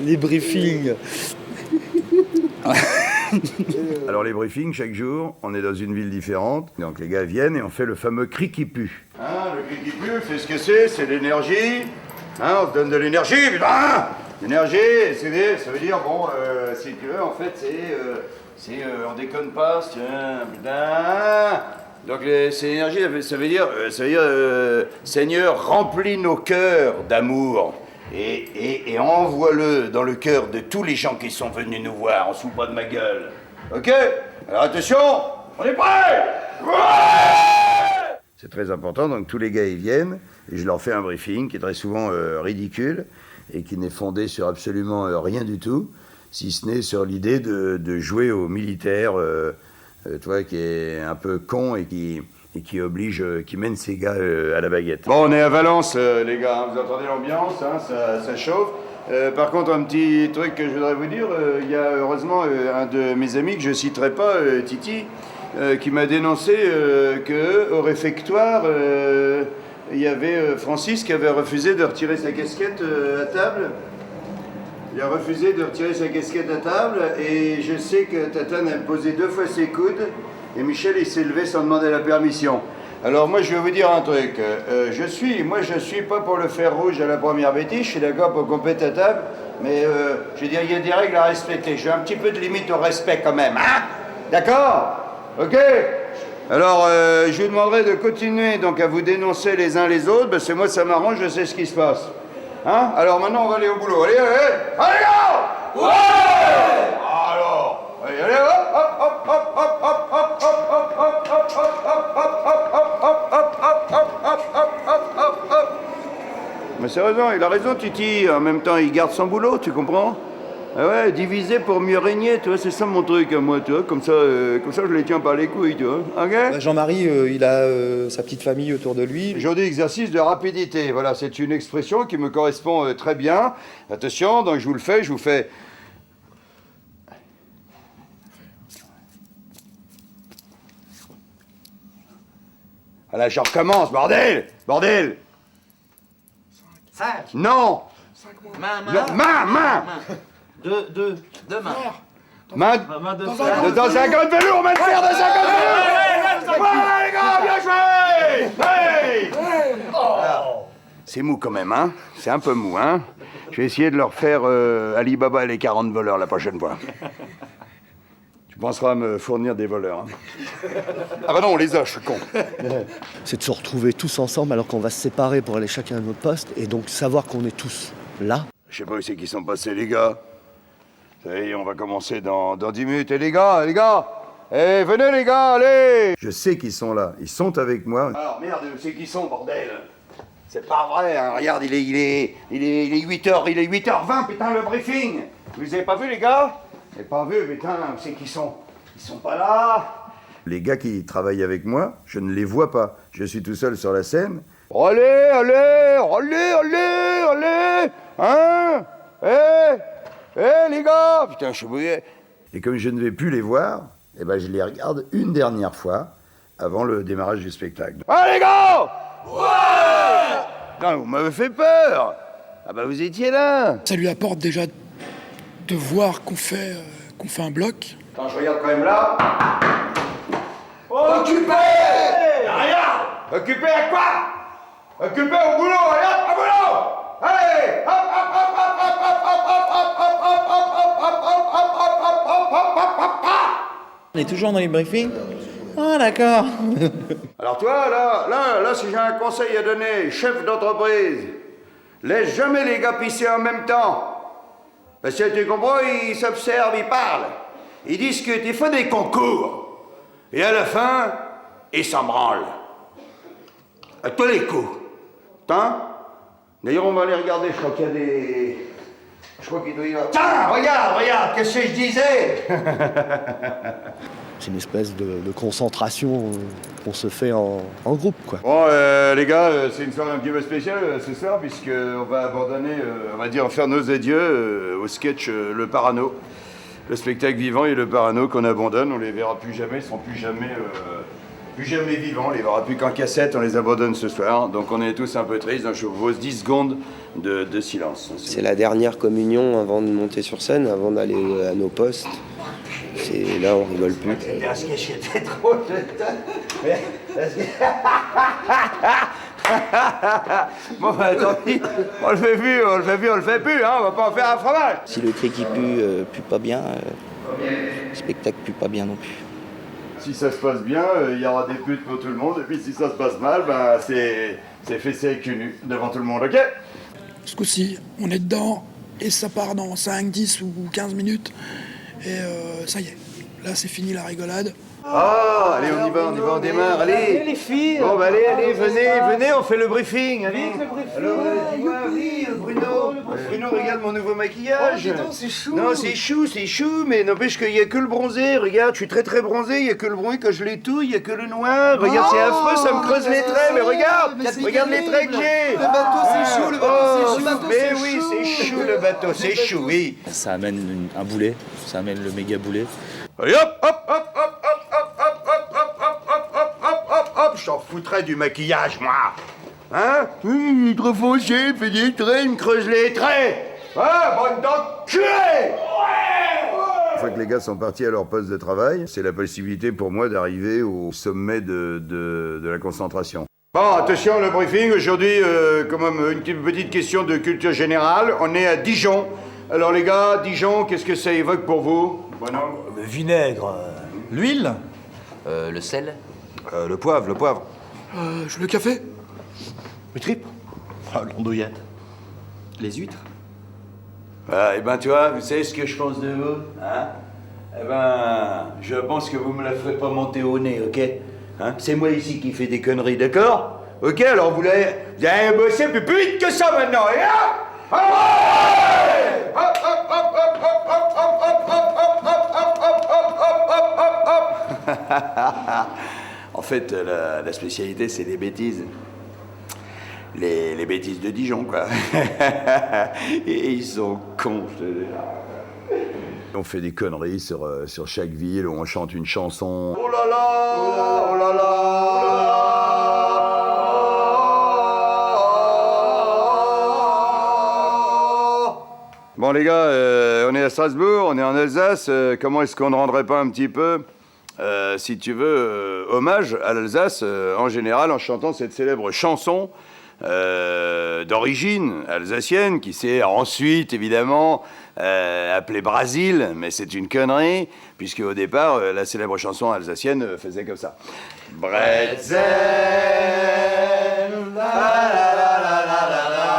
Les briefings. Alors les briefings, chaque jour, on est dans une ville différente. Donc les gars viennent et on fait le fameux cri qui pue. Hein, le cri qui pue, c'est ce que c'est l'énergie. Hein, on se donne de l'énergie, putain. L'énergie, ça veut dire, bon, c'est que, en fait, on déconne pas, tiens, putain. Donc c'est l'énergie, ça veut dire, Seigneur, remplis nos cœurs d'amour. Et envoie-le dans le cœur de tous les gens qui sont venus nous voir, on se fout pas de ma gueule. Ok? Alors attention, on est prêts? Ouais! C'est très important, donc tous les gars ils viennent, et je leur fais un briefing qui est très souvent ridicule, et qui n'est fondé sur absolument rien du tout, si ce n'est sur l'idée de jouer aux militaires, tu vois, qui est un peu con et qui oblige, qui mène ses gars à la baguette. Bon, on est à Valence, les gars, hein, vous entendez l'ambiance, hein, ça chauffe. Par contre, un petit truc que je voudrais vous dire, il y a heureusement un de mes amis que je citerai pas, Titi, qui m'a dénoncé qu'au réfectoire, il y avait Francis qui avait refusé de retirer sa casquette à table. Il a refusé de retirer sa casquette à table, et je sais que Tatane a posé 2 fois ses coudes, et Michel, il s'est levé sans demander la permission. Alors moi, je vais vous dire un truc. Je suis pas pour le fer rouge à la première bêtise, je suis d'accord pour qu'on pète à table, mais je veux dire, il y a des règles à respecter. J'ai un petit peu de limite au respect quand même, hein? D'accord? Ok? Alors, je vous demanderai de continuer donc à vous dénoncer les uns les autres, parce que moi, ça m'arrange, je sais ce qui se passe. Hein? Alors maintenant, on va aller au boulot. Allez, allez! Allez, gars! Ouais! Alors, allez, allez, hop, hop, hop, hop, hop, hop, hop, hop, hop, hop, hop, hop. Mais sérieusement, il a raison, Titi. En même temps, il garde son boulot, tu comprends? Ah ouais, diviser pour mieux régner, tu vois, c'est ça mon truc à moi, tu vois, comme ça je les tiens par les couilles, tu vois, ok? Jean-Marie, il a sa petite famille autour de lui. Je dis exercice de rapidité, voilà, c'est une expression qui me correspond très bien. Attention, donc je vous le fais. Voilà, je recommence, bordel! Bordel! 5. Non! 5 Main! Deux mains. Main dans un gant de velours, main de fer dans un gant de velours! Ouais, les gars, bien joué! Hey! Alors, c'est mou quand même, hein? C'est un peu mou, hein? Je vais essayer de leur faire Alibaba et les 40 voleurs la prochaine fois. Tu penseras à me fournir des voleurs, hein? Ah bah non, on les a, je suis con. C'est de se retrouver tous ensemble alors qu'on va se séparer pour aller chacun à notre poste, et donc savoir qu'on est tous là. Je sais pas où c'est qu'ils sont passés, les gars. Ça y est, on va commencer dans 10 minutes. Et les gars, venez les gars, allez! Je sais qu'ils sont là, ils sont avec moi. Alors merde, où c'est qu'ils sont, bordel? C'est pas vrai, hein. Regarde, il est 8h, il est 8h20, putain, le briefing! Vous les avez pas vus, les gars? Vous avez pas vu, putain, où c'est qu'ils sont? Ils sont pas là! Les gars qui travaillent avec moi, je ne les vois pas. Je suis tout seul sur la scène. Allez! Hein? Les gars! Putain, je suis bouillé. Et comme je ne vais plus les voir, eh ben je les regarde une dernière fois avant le démarrage du spectacle. Ah les gars! Ouais! Putain, vous m'avez fait peur! Ah bah vous étiez là! Ça lui apporte déjà de voir qu'on fait un bloc. Attends, je regarde quand même là. Occupé! Regarde! Occupé à quoi? Occupé au boulot, regarde, au boulot! Allez! Hop, hop, hop, hop, hop, hop, hop, hop, hop, hop, hop. On est toujours dans les briefings? Ah, d'accord. Alors toi, là, si j'ai un conseil à donner, chef d'entreprise, laisse jamais les gars pisser en même temps. Parce que tu comprends, ils s'observent, ils parlent, ils discutent, ils font des concours. Et à la fin, ils s'en branlent. À tous les coups. Hein? D'ailleurs, on va aller regarder, je crois qu'il y a des... Je crois qu'il doit y avoir... Tiens, regarde, qu'est-ce que je disais? C'est une espèce de concentration qu'on se fait en groupe, quoi. Bon, les gars, c'est une soirée un petit peu spéciale ce soir, puisqu'on va abandonner, on va dire, faire nos adieux au sketch Le Parano. Le spectacle vivant et Le Parano qu'on abandonne, on les verra plus jamais, ils seront plus jamais Plus jamais vivant, il n'y aura plus qu'en cassette, on les abandonne ce soir. Donc on est tous un peu tristes, donc je vous pose 10 secondes de silence. C'est la dernière communion avant de monter sur scène, avant d'aller à nos postes. C'est là on rigole plus. Parce que j'étais trop bon bah tant pis, on le fait plus, on le fait plus, hein, on va pas en faire un fromage. Si le cri qui pue pas bien, le spectacle pue pas bien non plus. Si ça se passe bien, il y aura des putes pour tout le monde, et puis si ça se passe mal, ben c'est fessé avec cul nu devant tout le monde, ok? Ce coup-ci, on est dedans et ça part dans 5, 10 ou 15 minutes. Et ça y est, là c'est fini la rigolade. Ah, allez, on y va, on démarre, allez. Les filles. Bon, bah allez, venez, on fait le briefing, allez. Alors, dis-moi, oui, Bruno, regarde mon nouveau maquillage. Oh, c'est chou. Non, c'est chou, mais n'empêche qu'il n'y a que le bronzé. Regarde, je suis très bronzé, il n'y a que le bronzé, quand je l'étouille, il n'y a que le noir. Regarde, c'est affreux, ça me creuse les traits, mais regarde, regarde les traits que j'ai. Le bateau, c'est chaud, le bateau, c'est chaud. Mais oui, c'est chou, le bateau, c'est chou, oui. Ça amène un boulet, ça amène le méga boulet. Allez, hop, je t'en foutrais du maquillage, moi. Hein? Il est trop foncé, il fait des traits, il me creuse les traits. Ah, bande d'enculés! Une fois que les gars sont partis à leur poste de travail, c'est la possibilité pour moi d'arriver au sommet de la concentration. Bon, attention, le briefing, aujourd'hui, quand même, une petite question de culture générale. On est à Dijon. Alors les gars, Dijon, qu'est-ce que ça évoque pour vous? Bon, non. Le vinaigre. L'huile? Le sel? Le poivre. Le café? Les tripes? L'andouillette. Les huîtres? Ah, eh ben, tu vois, vous savez ce que je pense de vous, hein? Eh ben, je pense que vous me la ferez pas monter au nez, ok? Hein? C'est moi ici qui fais des conneries, d'accord? Ok, alors vous allez bosser plus vite que ça maintenant, et hop! Hop, hop, hop, hop, hop, hop, hop, hop, hop, hop, hop, hop, hop. En fait, la spécialité, c'est les bêtises. Les bêtises de Dijon, quoi. Et ils sont cons, je te dis. On fait des conneries sur chaque ville, où on chante une chanson. Oh là là, oh là là, oh là là. Bon les gars, on est à Strasbourg, on est en Alsace. Comment est-ce qu'on ne rendrait pas un petit peu, si tu veux, hommage à l'Alsace, en général, en chantant cette célèbre chanson d'origine alsacienne, qui s'est ensuite, évidemment, appelée Brasil, mais c'est une connerie, puisque au départ, la célèbre chanson alsacienne faisait comme ça. Bretzel, la la la la la la la.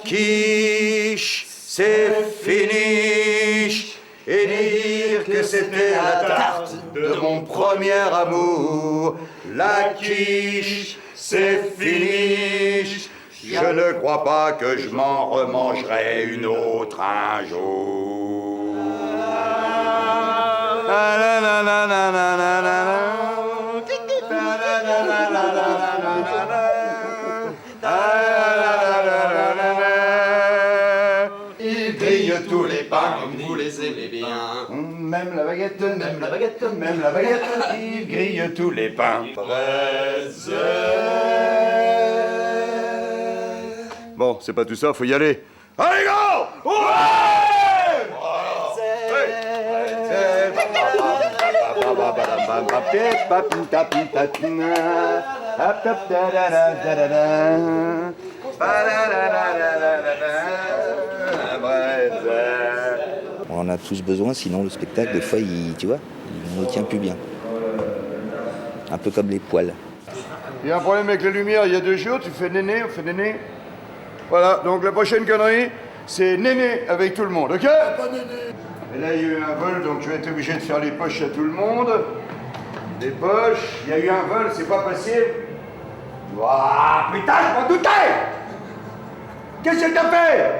Quiche, c'est finish, et dire que c'était la tarte de mon premier amour. La quiche, c'est finish, je ne crois pas que je m'en remangerai une autre un jour. Tous les pains comme vous les aimez bien. Même la baguette, il grille tous les pains. Bon, c'est pas tout ça, faut y aller. Allez, go! On en a tous besoin, sinon le spectacle, des fois, tu vois, on ne tient plus bien. Un peu comme les poils. Il y a un problème avec la lumière, il y a 2 jours, tu fais néné, on fait néné. Voilà, donc la prochaine connerie, c'est néné avec tout le monde, ok? Pas néné. Et là, il y a eu un vol, donc je vais être obligé de faire les poches à tout le monde. Les poches, il y a eu un vol, c'est pas possible. Ouah, putain, je m'en doutais! Qu'est-ce que t'as fait?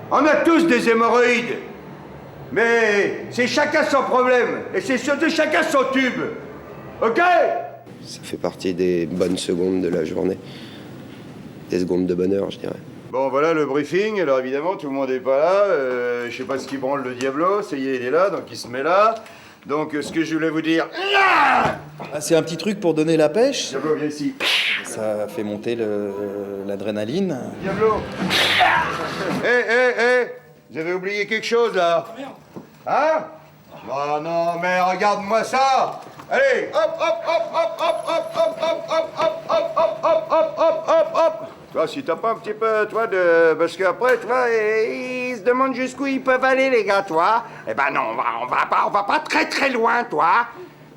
On a tous des hémorroïdes. Mais c'est chacun son problème. Et c'est surtout chacun son tube. Ok? Ça fait partie des bonnes secondes de la journée. Des secondes de bonheur, je dirais. Bon, voilà le briefing. Alors évidemment, tout le monde n'est pas là. Je sais pas ce qui branle le Diablo. Ça y est, il est là, donc il se met là. Donc, ce que je voulais vous dire... Ah, c'est un petit truc pour donner la pêche. Diablo, viens ici. Ça fait monter l'adrénaline. Diablo. Hé, vous avez oublié quelque chose, là? Hein? Oh non, mais regarde-moi ça. Allez, hop, hop, hop, hop, hop, hop, hop, hop, hop, hop, hop, hop, hop, hop, hop, hop, hop. Toi, si t'as pas un petit peu, toi, de... Parce qu'après, toi, ils se demandent jusqu'où ils peuvent aller, les gars, toi. Eh ben non, on va pas très très loin, toi.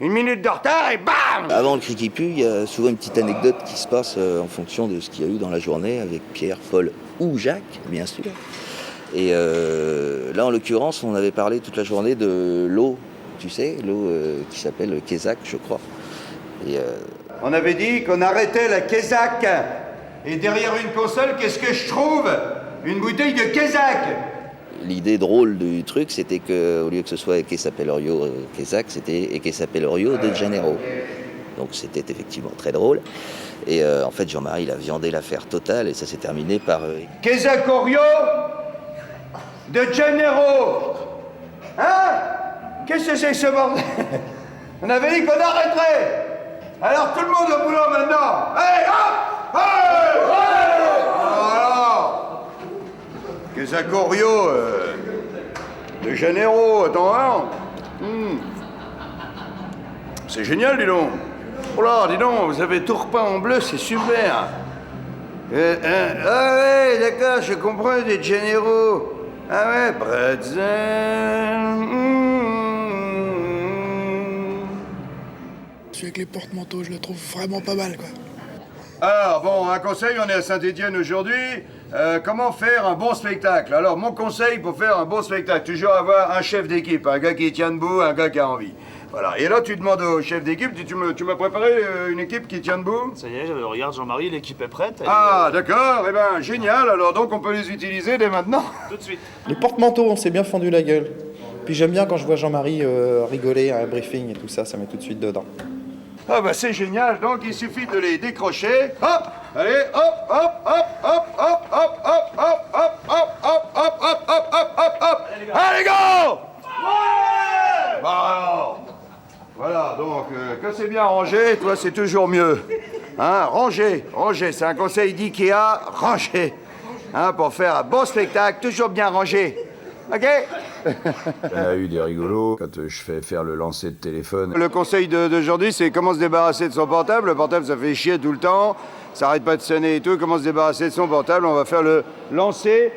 1 minute de retard et bam! Avant le cri qui pue, il y a souvent une petite anecdote qui se passe en fonction de ce qu'il y a eu dans la journée avec Pierre, Paul ou Jacques, bien sûr. Et là, en l'occurrence, on avait parlé toute la journée de l'eau, tu sais, l'eau qui s'appelle Kézak, je crois. Et On avait dit qu'on arrêtait la Kézak. Et derrière une console, qu'est-ce que je trouve? Une bouteille de Kézak. l'idée drôle du truc, c'était qu'au lieu que ce soit Eke Sapelorio Kézak, c'était Eke Sapelorio de Janeiro. Donc c'était effectivement très drôle. Et en fait, Jean-Marie, il a viandé l'affaire totale et ça s'est terminé par... Kézak Orio de Janeiro. Hein? Qu'est-ce que c'est que ce bordel? On avait dit qu'on arrêterait. Alors tout le monde au boulot maintenant. Allez, hop! Hey! Hey! Voilà. Kézak Orio de Janeiro, attends, hein? C'est génial, dis donc. Oh là, dis donc, vous avez tout repeint en bleu, c'est super. Ah ouais, d'accord, je comprends, de Janeiro. Ah ouais, pretzel. Celui avec les porte-manteaux, je le trouve vraiment pas mal, quoi. Alors, bon, un conseil, on est à Saint-Étienne aujourd'hui. Comment faire un bon spectacle? Alors, mon conseil pour faire un bon spectacle, toujours avoir un chef d'équipe, un gars qui tient debout, un gars qui a envie. Voilà. Et là, tu demandes au chef d'équipe, tu m'as préparé une équipe qui tient debout? Ça y est, regarde Jean-Marie, l'équipe est prête. Ah, d'accord, eh ben, génial. Alors, donc, on peut les utiliser dès maintenant. Tout de suite. Les porte-manteaux, on s'est bien fendu la gueule. Puis j'aime bien quand je vois Jean-Marie rigoler à un briefing et tout ça, ça met tout de suite dedans. Ah bah c'est génial, donc il suffit de les décrocher. Hop! Allez, hop, hop, hop, hop, hop, hop, hop, hop, hop, hop, hop, hop, hop, hop, hop, hop, hop. Allez, go! Ouais! Bah alors, voilà, donc quand c'est bien rangé, toi c'est toujours mieux. Hein, ranger, c'est un conseil d'IKEA, ranger. Hein, pour faire un bon spectacle, toujours bien rangé. Ok? Il y a eu des rigolos quand je fais faire le lancer de téléphone. Le conseil d'aujourd'hui, c'est comment se débarrasser de son portable. Le portable, ça fait chier tout le temps, ça arrête pas de sonner et tout. Comment se débarrasser de son portable? On va faire le lancer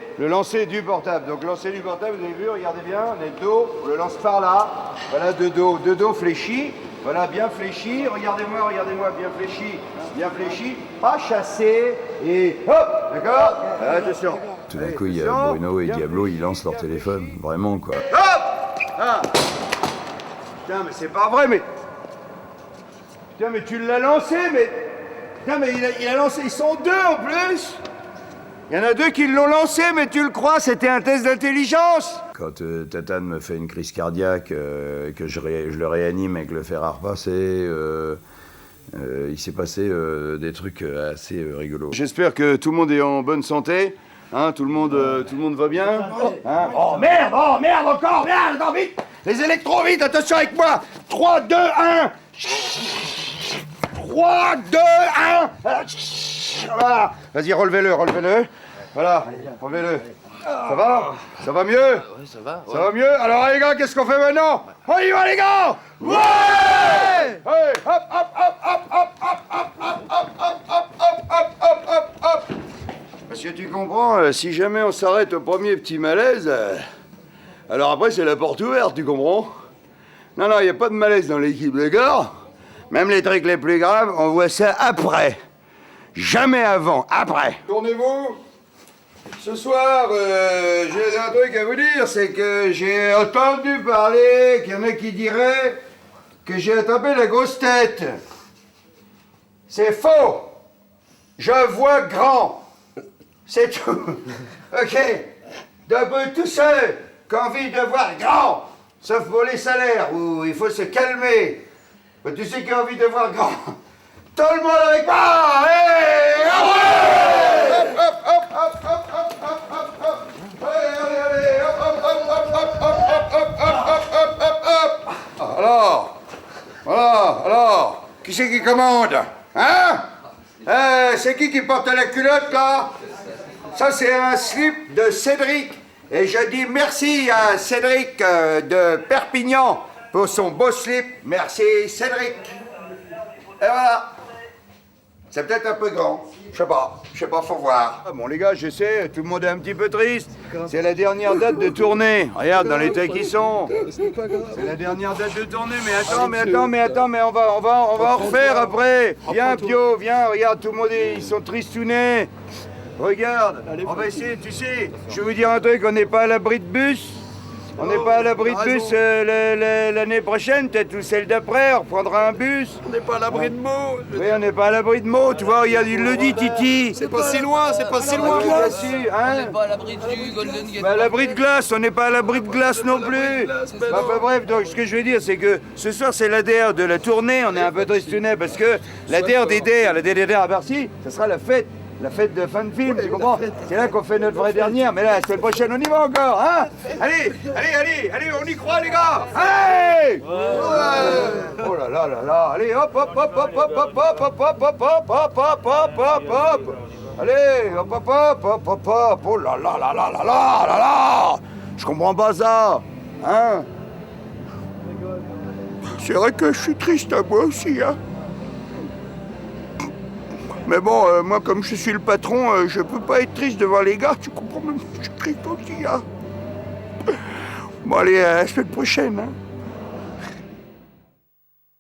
du portable. Donc, lancer du portable, vous avez vu, regardez bien, on est de dos, on le lance par là. Voilà, de dos fléchi. Voilà, bien fléchi. Regardez-moi, bien fléchi. Pas chassé et hop, d'accord? Attention. Tout d'un coup, il y a Bruno et Diablo, ils lancent leur téléphone. Vraiment, quoi. Hop! Ah! Putain, mais c'est pas vrai, mais... Putain, mais tu l'as lancé, mais... Putain, mais il a lancé... Ils sont deux, en plus! Il y en a deux qui l'ont lancé, mais tu le crois, c'était un test d'intelligence! Quand Tatane me fait une crise cardiaque, que je le réanime avec le fer à repasser, il s'est passé des trucs assez rigolos. J'espère que tout le monde est en bonne santé. Hein, tout le monde va bien? Hein? Oh merde, encore, vite! Les électros, vite, attention avec moi! 3, 2, 1! 3, 2, 1! Voilà. Vas-y, relevez-le. Voilà, relevez-le. Ça va? Ça va mieux? Ouais, ça va. Ça va mieux? Alors les gars, qu'est-ce qu'on fait maintenant? On y va les gars! Ouais! Hey, hop, hop, hop, hop, hop, hop, hop, hop, hop, hop, hop, hop, hop, hop, hop. Parce que tu comprends, si jamais on s'arrête au premier petit malaise, alors après c'est la porte ouverte, tu comprends? Non, il n'y a pas de malaise dans l'équipe, les gars. Même les trucs les plus graves, on voit ça après. Jamais avant, après. Tournez-vous. Ce soir, j'ai un truc à vous dire, c'est que j'ai entendu parler qu'il y en a qui diraient que j'ai attrapé la grosse tête. C'est faux. Je vois grand. C'est tout. Ok. Debout tout seul, qu'envie de voir grand. Sauf pour les salaires, où il faut se calmer. Bah, tu sais qui a envie de voir grand? Tout le monde avec moi! Hey! Ah ouais! Hop, hop, hop, hop, hop, hop, hop, hop, hop. Allez, allez, hop, hop, hop, hop, hop, hop, hop, hop, hop, hop. Alors, qui c'est qui commande? Hein? C'est qui porte la culotte, là? Ça, c'est un slip de Cédric. Et je dis merci à Cédric de Perpignan pour son beau slip. Merci, Cédric. Et voilà. C'est peut-être un peu grand. Je sais pas, faut voir. Bon, les gars, je sais, tout le monde est un petit peu triste. C'est la dernière date de tournée. Regarde, dans l'état qu'ils sont. C'est la dernière date de tournée, mais attends, on va en refaire après. Viens, Pio, viens, regarde, tout le monde, ils sont tristounés. Regarde, on va essayer, tu sais, je vais vous dire un truc, on n'est pas à l'abri de bus. On n'est pas à l'abri de bus l'année prochaine, peut-être, ou celle d'après, on reprendra un bus. On n'est pas à l'abri de mots. Oui, on n'est pas à l'abri de mots, tu vois, regarde, il le dit, Titi. C'est pas si loin, c'est pas si loin. Bien sûr, hein. On n'est pas à l'abri du Golden Gate. Bah, à l'abri de glace, on n'est pas à l'abri de glace non plus. Enfin bref, donc ce que je veux dire, c'est que ce soir, c'est l'ADR de la tournée, on est un peu tristounet parce que l'ADR la DDR à Bercy, ce sera la fête de fin de film, tu comprends? C'est là qu'on fait notre vraie dernière, mais là, la semaine prochaine, on y va encore, hein? Allez, on y croit, les gars! Allez! Oh là là là là, allez, hop, hop, hop, hop, hop, hop, hop, hop, hop, hop, hop, hop, hop, hop, hop, hop! Allez, hop, hop, hop, hop, hop, hop, oh là là là là là là là là! Je comprends pas ça, hein? C'est vrai que je suis triste, moi aussi, hein? Mais bon, moi, comme je suis le patron, je peux pas être triste devant les gars, tu comprends? Même si je suis triste aussi, hein. Bon, allez, à la semaine prochaine, hein.